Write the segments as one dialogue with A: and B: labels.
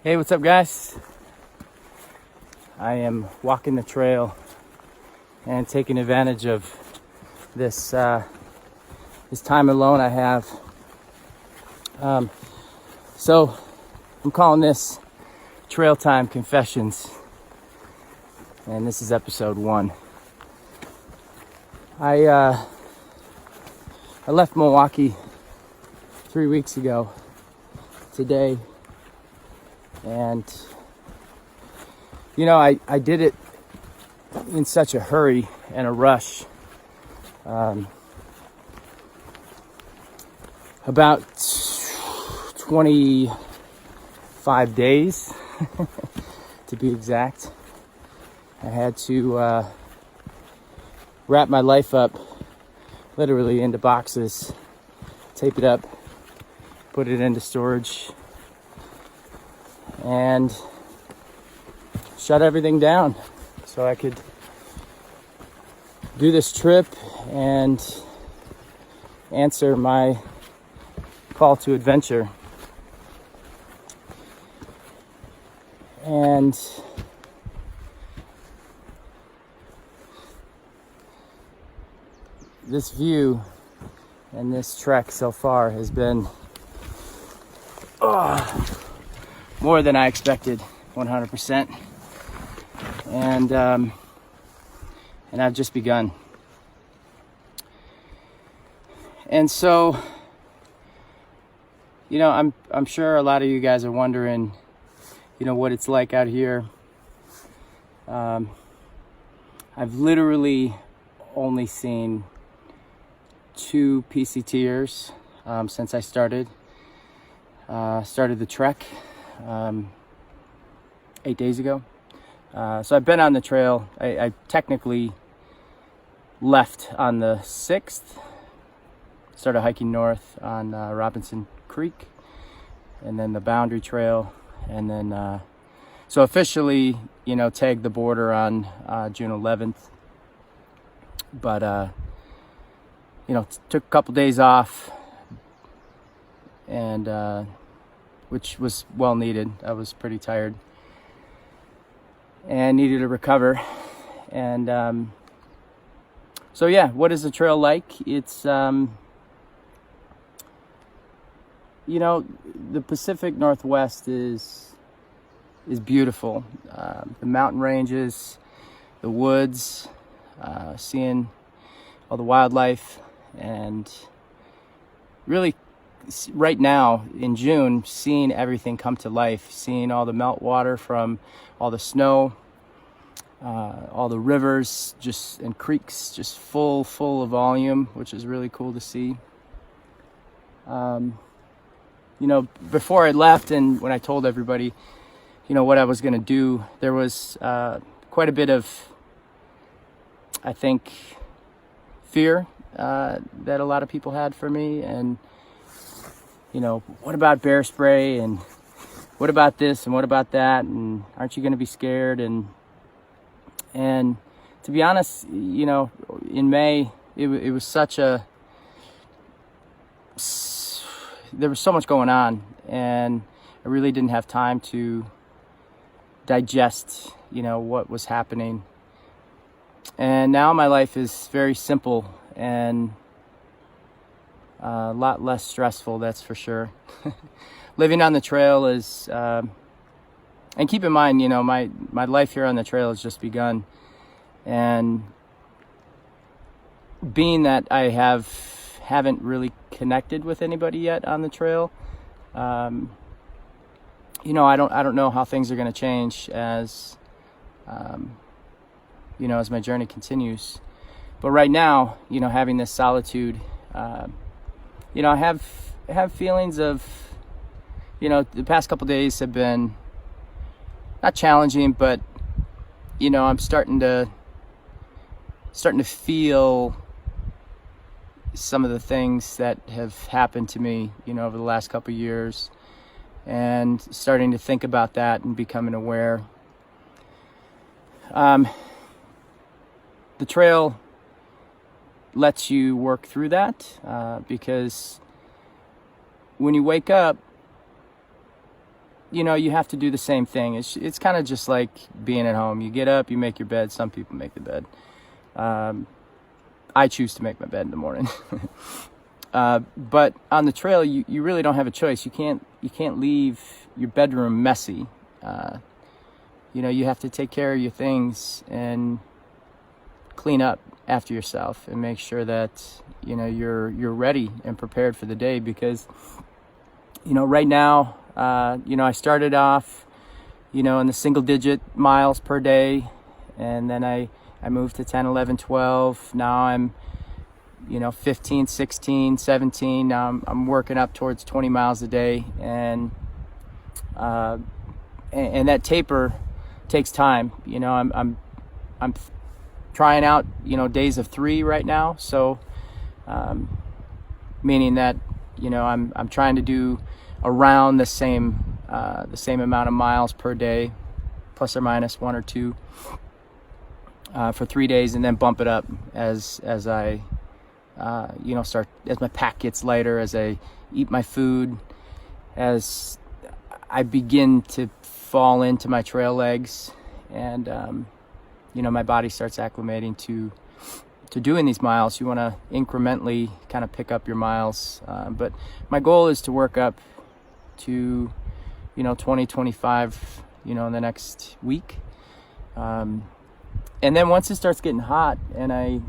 A: Hey, what's up, guys? I am walking the trail and taking advantage of this this time alone I have. So I'm calling this Trailtime Confessions, and this is episode 1. I left Milwaukee 3 weeks ago today. And, you know, I did it in such a hurry and a rush. About 25 days, to be exact. I had to wrap my life up literally into boxes, tape it up, put it into storage, and shut everything down so I could do this trip and answer my call to adventure. And this view and this trek so far has been more than I expected, 100%. And I've just begun. And so, you know, I'm sure a lot of you guys are wondering, you know, what it's like out here. I've literally only seen 2 PCTers since I started the trek 8 days ago. So I've been on the trail. I technically left on the 6th, started hiking north on Robinson Creek, and then the Boundary Trail, and then so officially, you know, tagged the border on June 11th. But you know, took a couple days off, and which was well needed. I was pretty tired and needed to recover. And so yeah, what is the trail like? It's you know, the Pacific Northwest is beautiful. The mountain ranges, the woods, seeing all the wildlife, and really right now in June, seeing everything come to life, seeing all the meltwater from all the snow, all the rivers and creeks just full of volume, which is really cool to see. You know, before I left and when I told everybody, you know, what I was going to do, there was quite a bit of, I think, fear that a lot of people had for me. And you know, what about bear spray, and what about this, and what about that, and aren't you going to be scared? And to be honest, you know, in May, it was such a, there was so much going on, and I really didn't have time to digest, you know, what was happening. And now my life is very simple and a lot less stressful, that's for sure. Living on the trail is, and keep in mind, you know, my life here on the trail has just begun. And being that I haven't really connected with anybody yet on the trail, you know, I don't know how things are going to change as, you know, as my journey continues. But right now, you know, having this solitude, you know, I have feelings of, you know, the past couple days have been not challenging, but, you know, I'm starting to feel some of the things that have happened to me, you know, over the last couple of years, and starting to think about that and becoming aware. The trail lets you work through that because when you wake up, you have to do the same thing. It's kind of just like being at home. You get up, you make your bed. Some people make the bed. I choose to make my bed in the morning. But on the trail, you really don't have a choice. You can't leave your bedroom messy. You have to take care of your things and clean up after yourself and make sure that you're ready and prepared for the day, because right now I started off in the single digit miles per day, and then I moved to 10, 11, 12. Now I'm 15, 16, 17. Now I'm working up towards 20 miles a day, and that taper takes time. I'm trying out days of 3 right now, so meaning that I'm trying to do around the same amount of miles per day, plus or minus 1 or 2, for 3 days, and then bump it up as I start, as my pack gets lighter, as I eat my food, as I begin to fall into my trail legs, and my body starts acclimating to doing these miles. You want to incrementally kind of pick up your miles, but my goal is to work up to 20, 25 in the next week, and then once it starts getting hot and I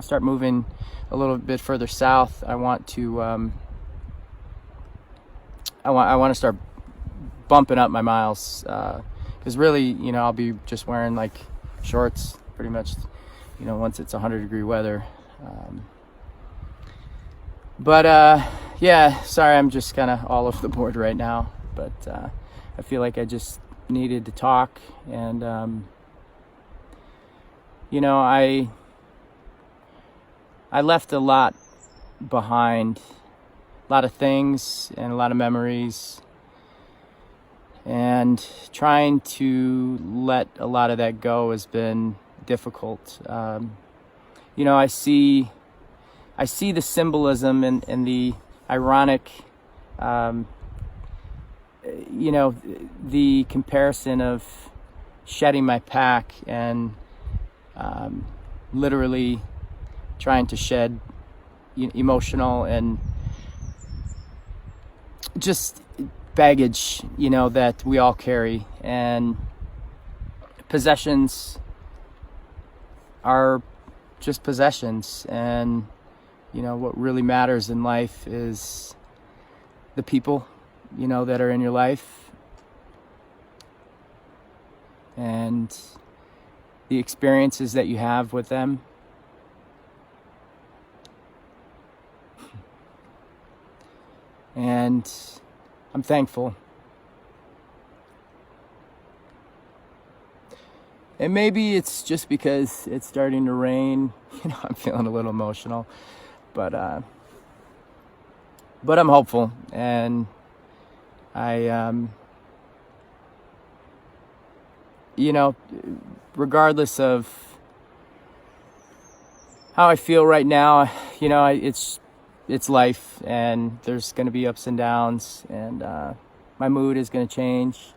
A: start moving a little bit further south, I want to I want to start bumping up my miles, because really I'll be just wearing like shorts pretty much once it's 100-degree weather. But yeah, sorry, I'm just kind of all over the board right now, but I feel like I just needed to talk, and I left a lot behind, a lot of things and a lot of memories, and trying to let a lot of that go has been difficult. I see the symbolism and the ironic, the comparison of shedding my pack and literally trying to shed emotional and just baggage, that we all carry. And possessions are just possessions, and what really matters in life is the people that are in your life, and the experiences that you have with them. And I'm thankful. And maybe it's just because it's starting to rain, I'm feeling a little emotional, but I'm hopeful, and regardless of how I feel right now, it's life, and there's going to be ups and downs, and my mood is going to change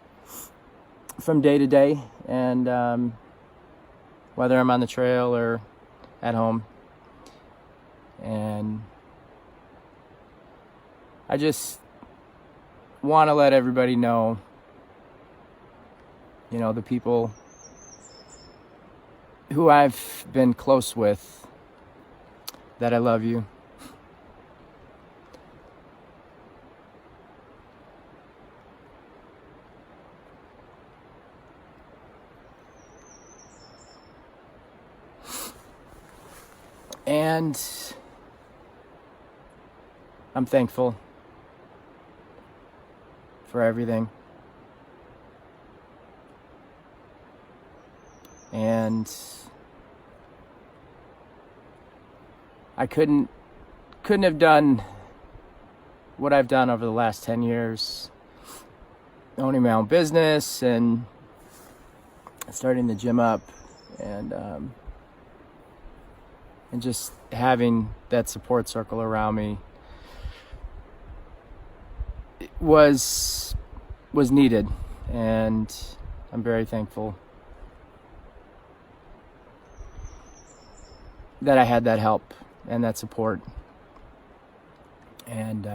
A: from day to day, and whether I'm on the trail or at home. And I just want to let everybody know, the people who I've been close with, that I love you. And I'm thankful for everything. And I couldn't have done what I've done over the last 10 years, owning my own business and starting the gym up, and just having that support circle around me was was needed, and I'm very thankful that I had that help and that support. And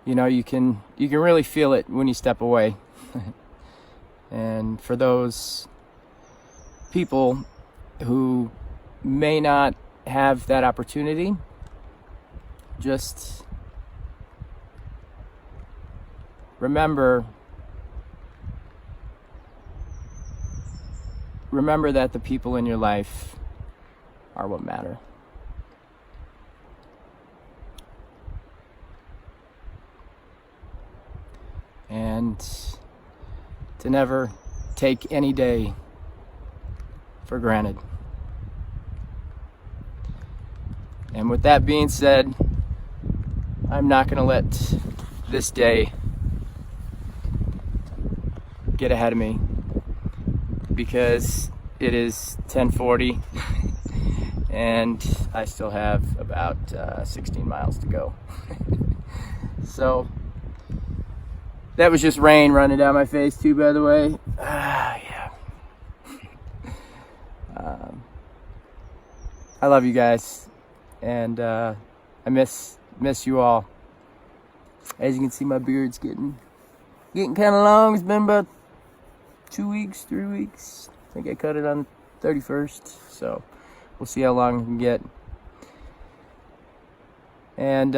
A: you know, you can really feel it when you step away. And for those people who may not have that opportunity, just remember that the people in your life are what matter. And to never take any day for granted. And with that being said, I'm not going to let this day get ahead of me, because it is 10:40 and I still have about 16 miles to go. So that was just rain running down my face too, by the way. Yeah. I love you guys, and I miss you all. As you can see, my beard's getting kind of long. It's been about 2 weeks, 3 weeks. I think I cut it on the 31st, so we'll see how long I can get. And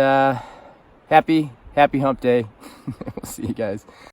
A: happy hump day. We'll see you guys.